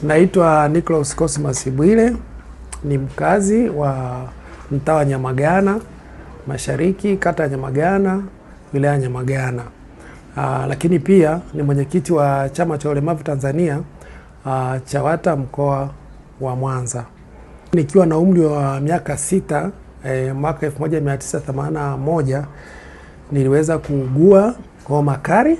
Naitwa Nicholas Cosmas Bwile, ni mkazi wa mtaa wa Nyamagana Mashariki, kata ya Nyamagana, wilaya ya Nyamagana. Lakini pia ni mwenyekiti wa Chama cha Ulemavu Tanzania, CHAWATA mkoa wa Mwanza. Nikiwa na umri wa miaka 6, mwaka 1981 niliweza kuugua homa kali,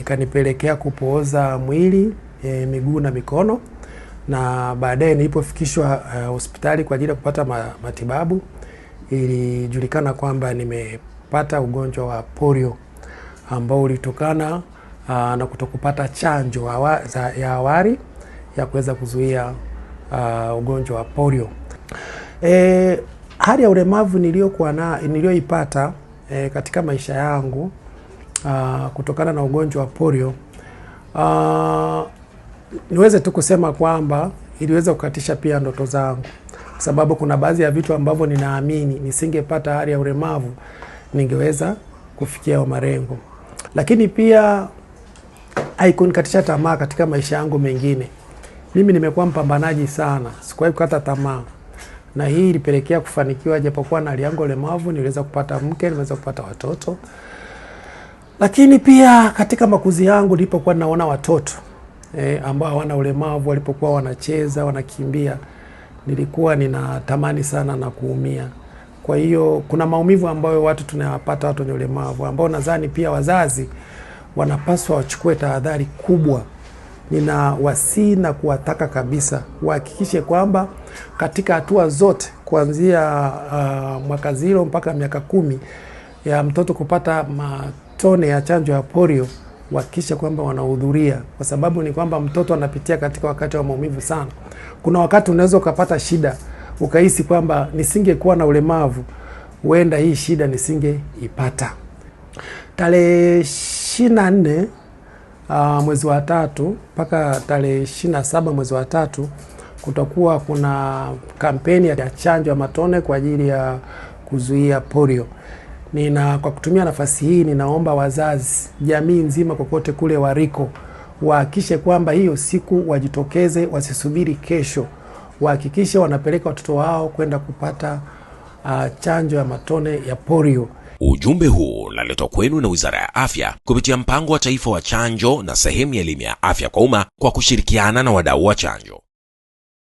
ikanipelekea kupooza mwili, miguu na mikono, na baadaye nilipofikishwa hospitali kwa ajili ya kupata matibabu, ilijulikana kwamba nimepata ugonjwa wa polio ambao ulitokana na kutokupata chanjo ya awali ya kuweza kuzuia ugonjwa wa polio. Hali ya ulemavu niliyoipata katika maisha yangu kutokana na ugonjwa wa polio, niweze tu kusema kwamba iliweza kukatisha pia ndoto zangu, kwa sababu kuna baadhi ya vitu ambavyo ninaamini nisingepata hali ya ulemavu ningeweza kufikia malengo. Lakini pia haikunikatisha tamaa katika maisha yangu mengine. Mimi nimekuwa mpambanaji sana, sikuwahi kukata tamaa, na hii ilipelekea kufanikiwa. Japokuwa na hali yangu ulemavu, niliweza kupata mke, niliweza kupata watoto. Lakini pia katika makuzi yangu nilipokuwa naona watoto ambao hawana ulemavu walipokuwa wanacheza, wanakimbia, nilikuwa ninatamani sana na kuumia. Kwa hiyo kuna maumivu ambayo watu tunayapata, watu wenye ulemavu, ambao nadhani pia wazazi wanapaswa wachukue tahadhari kubwa. Ninawasihi na kuwataka kabisa wahakikishe kwamba katika hatua zote kuanzia mwaka 0 mpaka miaka 10 ya mtoto kupata matone ya chanjo ya polio, wahakikishe kwamba wanahudhuria, kwa sababu ni kwamba mtoto anapitia katika wakati wa maumivu sana. Kuna wakati unaweza ukapata shida ukahisi kwamba nisingekuwa na ulemavu huenda hii shida nisingeipata. Tarehe 24 mwezi wa 3 mpaka tarehe 27 mwezi wa 3 kutakuwa kuna kampeni ya chanjo ya matone kwa ajili ya kuzuia polio. Kwa kutumia nafasi hii ninaomba wazazi, jamii nzima kokote kule waliko, wahakikishe kwamba hiyo siku wajitokeze, wasisubiri kesho. Wahakikishe wanapeleka watoto wao kwenda kupata chanjo ya matone ya polio. Ujumbe huu unaletwa kwenu na Wizara ya Afya kupitia Mpango wa Taifa wa Chanjo na sehemu ya elimu ya afya kwa umma kwa kushirikiana na wadau wa chanjo.